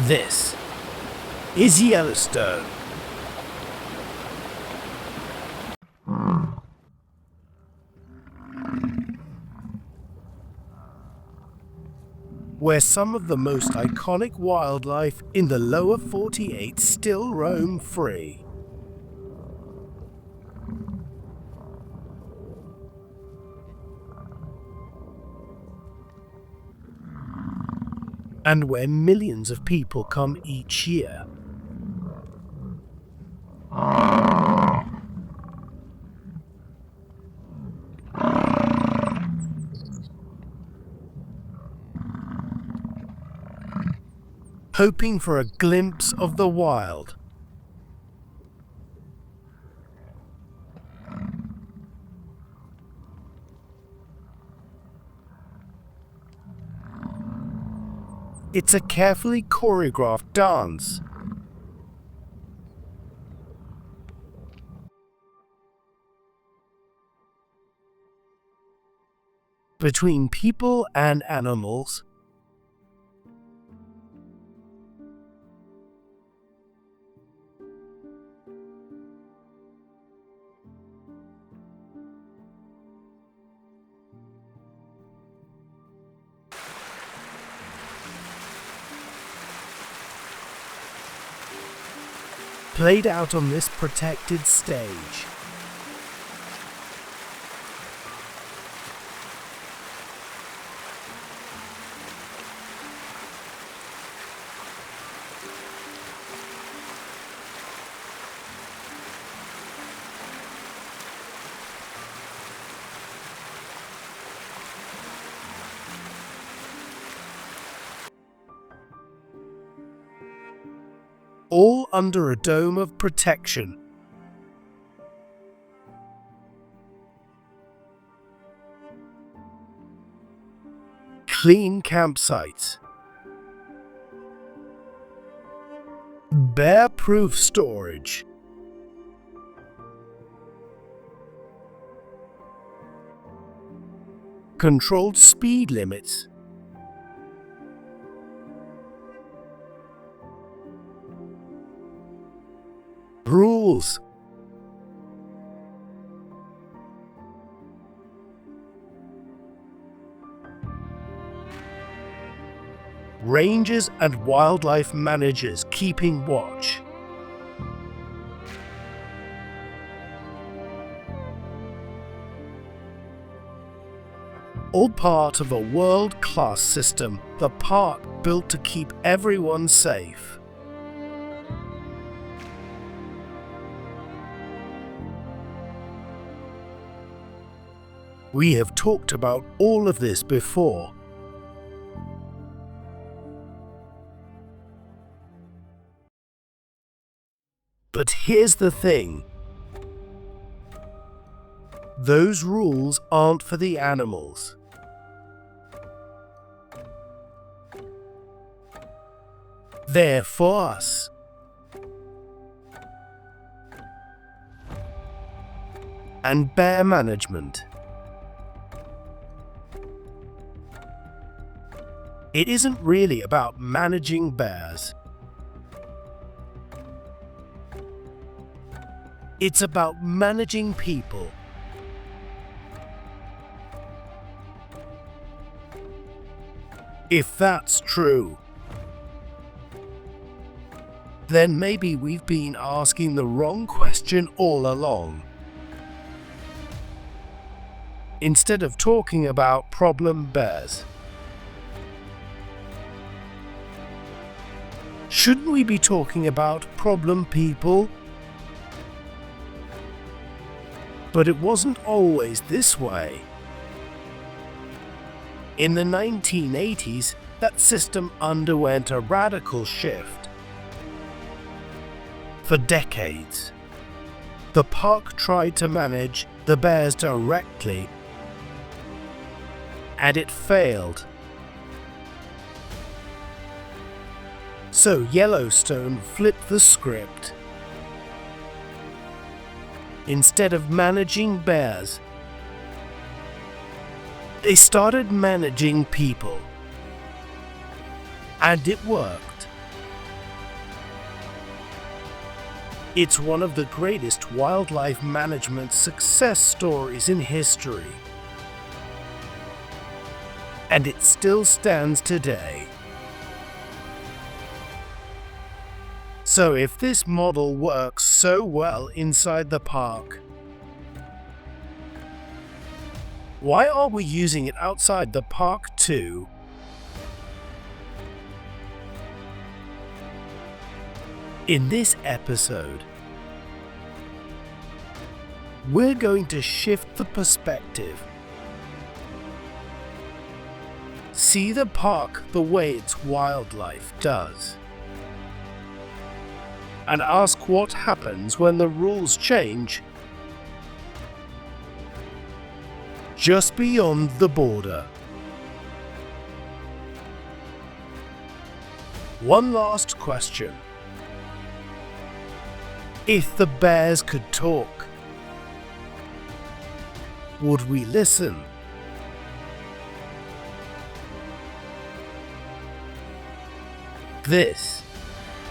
This is Yellowstone. Where some of the most iconic wildlife in the lower 48 still roam free. And where millions of people come each year. Hoping for a glimpse of the wild. It's a carefully choreographed dance. Between people and animals. Played out on this protected stage. All under a dome of protection. Clean campsites. Bear-proof storage. Controlled speed limits. Rules. Rangers and wildlife managers keeping watch. All part of a world-class system, the park built to keep everyone safe. We have talked about all of this before. But here's the thing. Those rules aren't for the animals. They're for us. And bear management. It isn't really about managing bears. It's about managing people. If that's true, then maybe we've been asking the wrong question all along. Instead of talking about problem bears, shouldn't we be talking about problem people? But it wasn't always this way. In the 1980s, that system underwent a radical shift. For decades, the park tried to manage the bears directly, and it failed. So Yellowstone flipped the script. Instead of managing bears, they started managing people. And it worked. It's one of the greatest wildlife management success stories in history. And it still stands today. So if this model works so well inside the park, why are we using it outside the park too? In this episode, we're going to shift the perspective. See the park the way its wildlife does. And ask what happens when the rules change just beyond the border. One last question. If the bears could talk, would we listen? This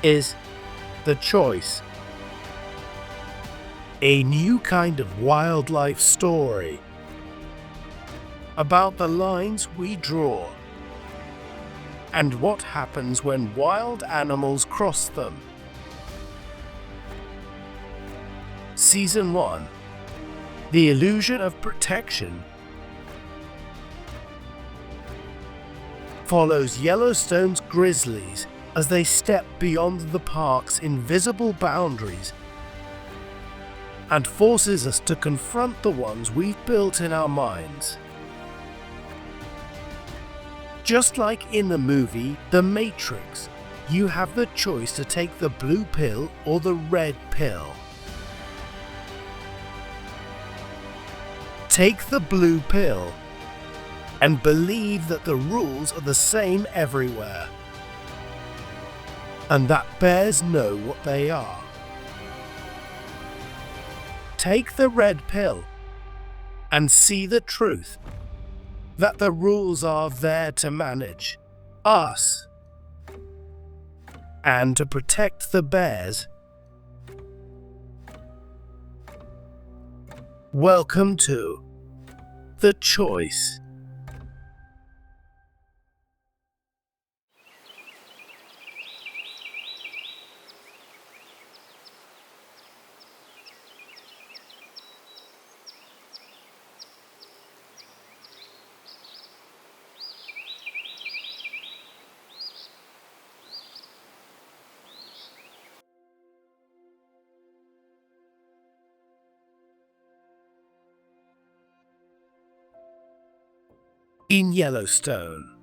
is The Choice, a new kind of wildlife story about the lines we draw and what happens when wild animals cross them. Season 1, The Illusion of Protection, follows Yellowstone's grizzlies as they step beyond the park's invisible boundaries and forces us to confront the ones we've built in our minds. Just like in the movie The Matrix, you have the choice to take the blue pill or the red pill. Take the blue pill and believe that the rules are the same everywhere, and that bears know what they are. Take the red pill and see the truth, that the rules are there to manage us and to protect the bears. Welcome to The Choice. In Yellowstone.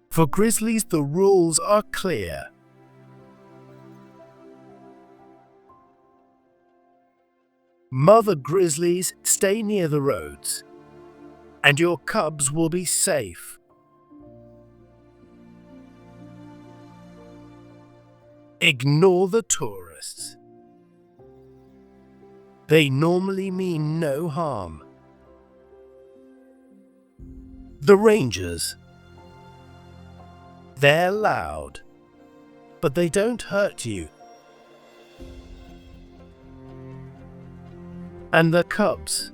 For grizzlies, the rules are clear. Mother grizzlies stay near the roads, and your cubs will be safe. Ignore the tourists. They normally mean no harm. The rangers. They're loud, but they don't hurt you. And the cubs.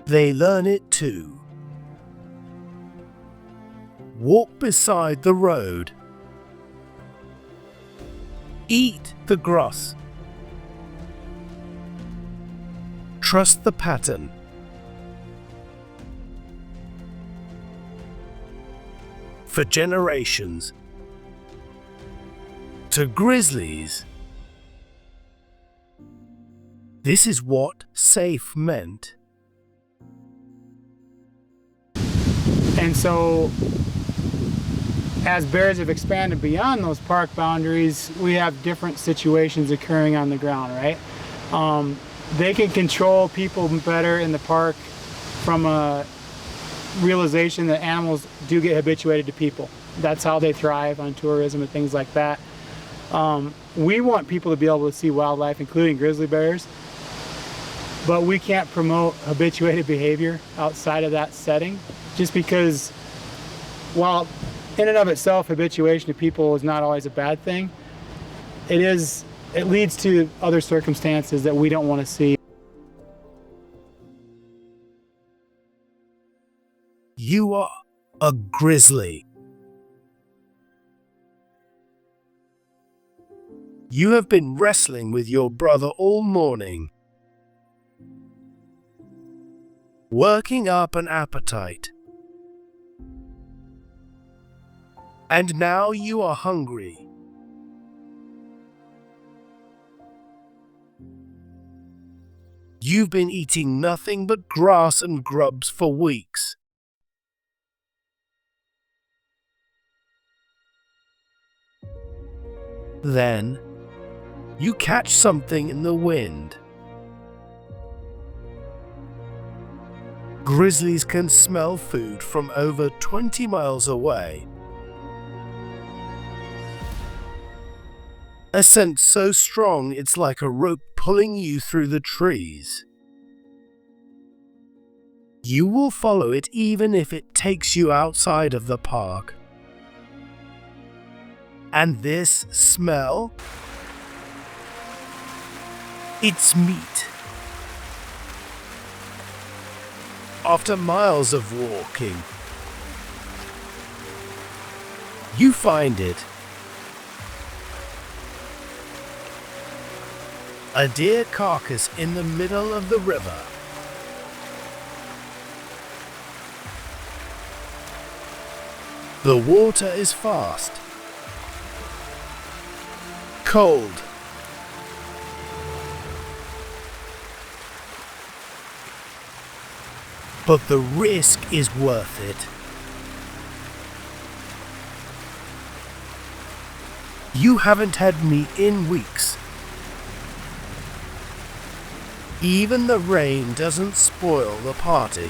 They learn it too. Walk beside the road. Eat the grass. Trust the pattern. For generations, to grizzlies, this is what safe meant. And so, as bears have expanded beyond those park boundaries, we have different situations occurring on the ground, right? They can control people better in the park from a realization that animals do get habituated to people. That's how they thrive on tourism and things like that. We want people to be able to see wildlife, including grizzly bears, but we can't promote habituated behavior outside of that setting, just because while in and of itself, habituation to people is not always a bad thing. It leads to other circumstances that we don't want to see. You are a grizzly. You have been wrestling with your brother all morning, working up an appetite. And now you are hungry. You've been eating nothing but grass and grubs for weeks. Then, you catch something in the wind. Grizzlies can smell food from over 20 miles away. A scent so strong it's like a rope pulling you through the trees. You will follow it even if it takes you outside of the park. And this smell? It's meat. After miles of walking, you find it. A deer carcass in the middle of the river. The water is fast, cold, but the risk is worth it. You haven't had meat in weeks. Even the rain doesn't spoil the party.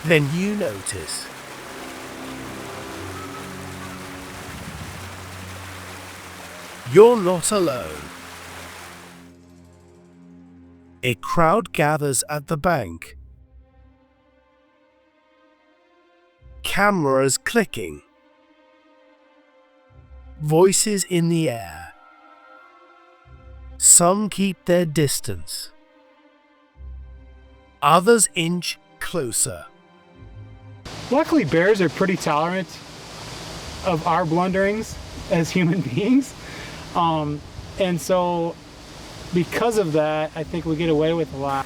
Then you notice you're not alone. A crowd gathers at the bank. Cameras clicking. Voices in the air. Some keep their distance. Others inch closer. Luckily, bears are pretty tolerant of our blunderings as human beings. And so, because of that, I think we get away with a lot.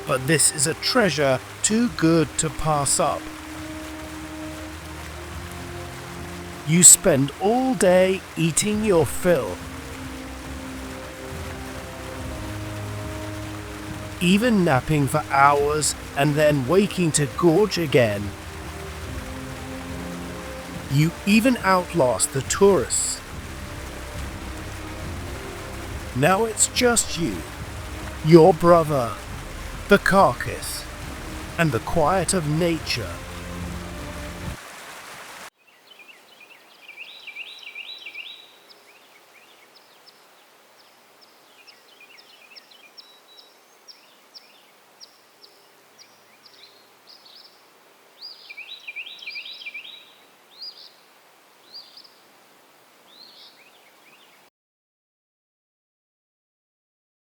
But this is a treasure too good to pass up. You spend all day eating your fill. Even napping for hours and then waking to gorge again. You even outlast the tourists. Now it's just you, your brother, the carcass, and the quiet of nature.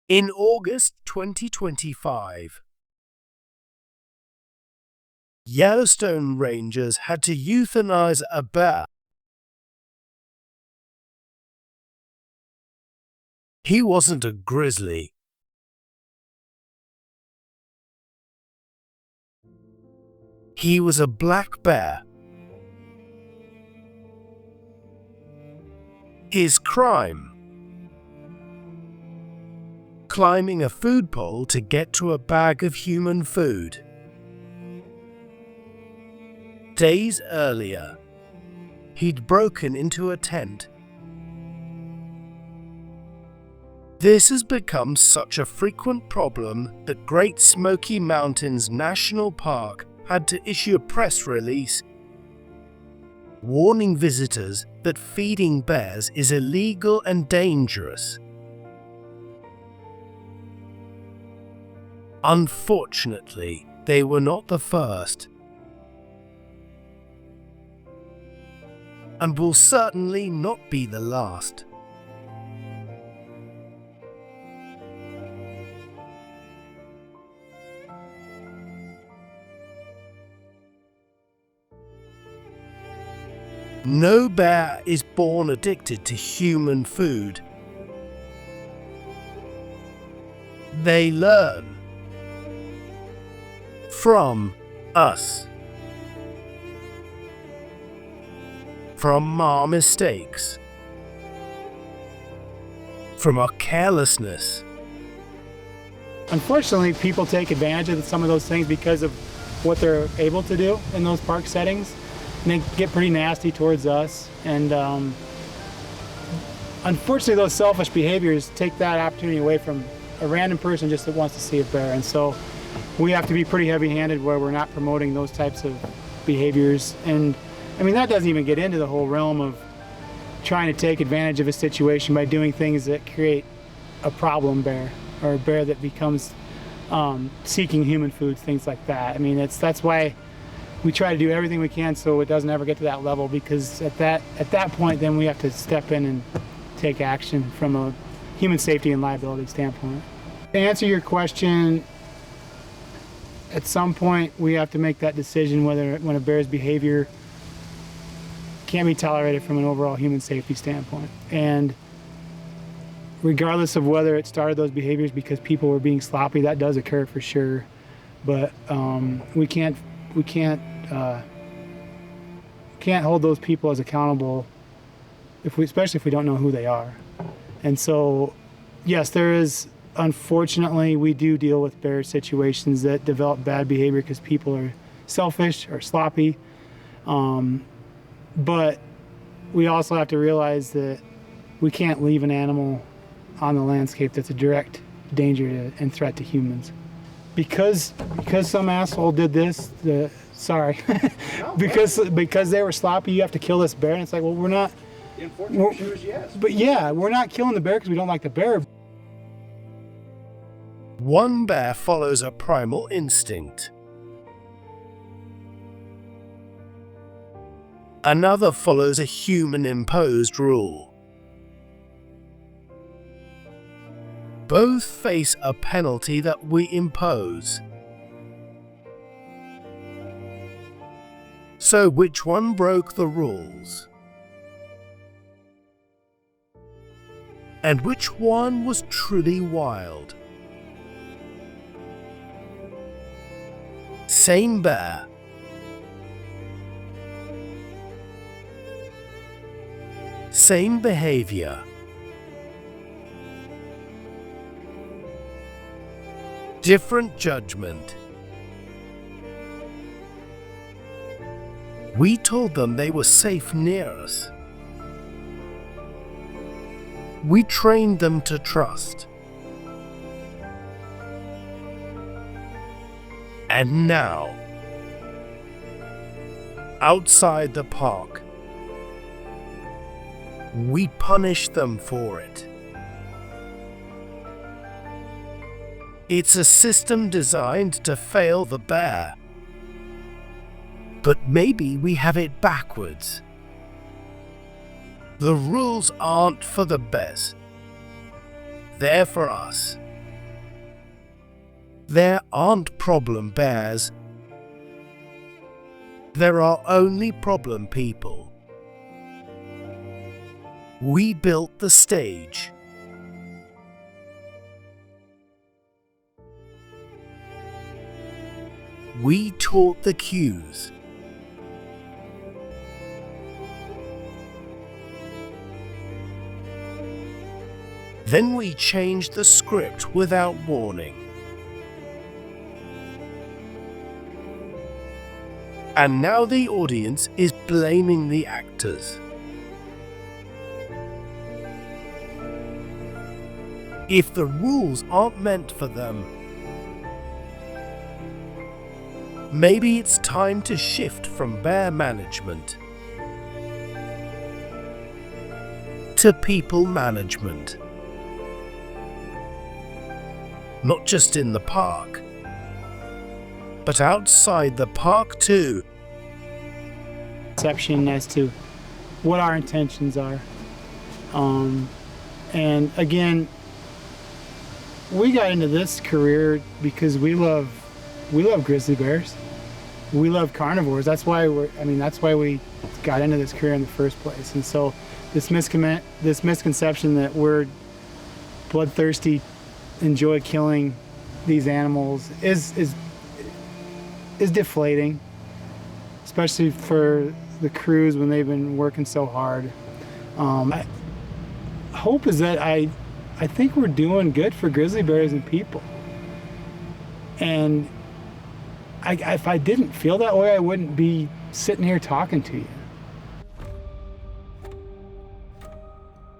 In August 2025, Yellowstone Rangers had to euthanize a bear. He wasn't a grizzly. He was a black bear. His crime: climbing a food pole to get to a bag of human food. Days earlier, he'd broken into a tent. This has become such a frequent problem that Great Smoky Mountains National Park had to issue a press release warning visitors that feeding bears is illegal and dangerous. Unfortunately, they were not the first, and will certainly not be the last. No bear is born addicted to human food. They learn from us, from our mistakes, from our carelessness. Unfortunately, people take advantage of some of those things because of what they're able to do in those park settings. And they get pretty nasty towards us. And unfortunately, those selfish behaviors take that opportunity away from a random person just that wants to see a bear. And so we have to be pretty heavy-handed where we're not promoting those types of behaviors. And I mean, that doesn't even get into the whole realm of trying to take advantage of a situation by doing things that create a problem bear, or a bear that becomes seeking human food, things like that. I mean, that's why we try to do everything we can so it doesn't ever get to that level, because at that point then we have to step in and take action from a human safety and liability standpoint. To answer your question, at some point we have to make that decision whether when a bear's behavior can't be tolerated from an overall human safety standpoint. And regardless of whether it started those behaviors because people were being sloppy, that does occur for sure. But we can't hold those people as accountable especially if we don't know who they are. And so, yes, there is, unfortunately, we do deal with bear situations that develop bad behavior because people are selfish or sloppy. But we also have to realize that we can't leave an animal on the landscape that's a direct danger and threat to humans. Because some asshole did this, because they were sloppy, you have to kill this bear. And it's like, well, we're not. The unfortunate truth is yes. But yeah, we're not killing the bear because we don't like the bear. One bear follows a primal instinct. Another follows a human-imposed rule. Both face a penalty that we impose. So which one broke the rules? And which one was truly wild? Same bear. Same behavior. Different judgment. We told them they were safe near us. We trained them to trust. And now, outside the park, we punish them for it. It's a system designed to fail the bear. But maybe we have it backwards. The rules aren't for the bears. They're for us. There aren't problem bears. There are only problem people. We built the stage. We taught the cues. Then we changed the script without warning. And now the audience is blaming the actors. If the rules aren't meant for them, maybe it's time to shift from bear management to people management. Not just in the park, but outside the park too. Perception as to what our intentions are. And again, we got into this career because we love grizzly bears. We love carnivores. That's why we got into this career in the first place. And so this misconception that we're bloodthirsty, enjoy killing these animals is deflating, especially for the crews when they've been working so hard. Hope is that I think we're doing good for grizzly bears and people. And if I didn't feel that way, I wouldn't be sitting here talking to you.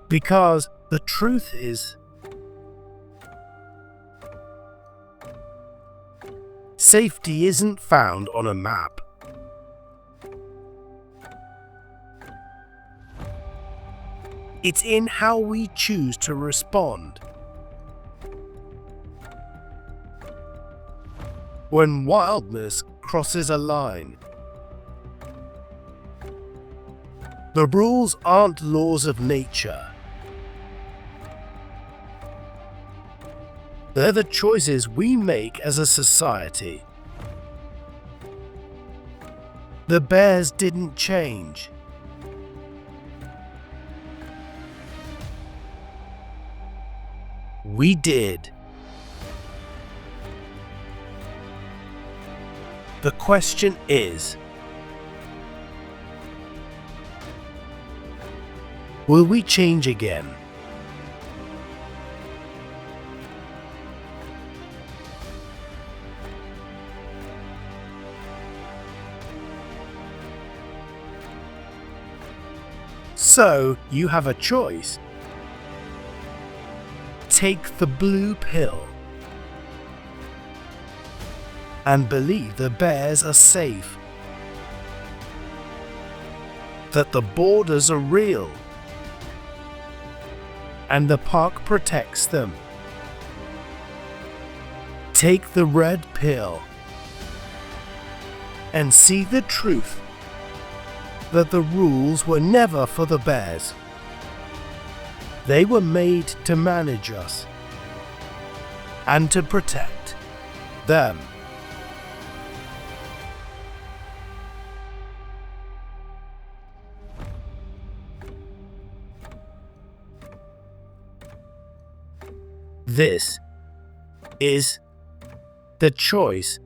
Because the truth is, safety isn't found on a map. It's in how we choose to respond. When wildness crosses a line, the rules aren't laws of nature. They're the choices we make as a society. The bears didn't change. We did. The question is, will we change again? So, you have a choice. Take the blue pill and believe the bears are safe, that the borders are real, and the park protects them. Take the red pill and see the truth, that the rules were never for the bears. They were made to manage us and to protect them. This is the choice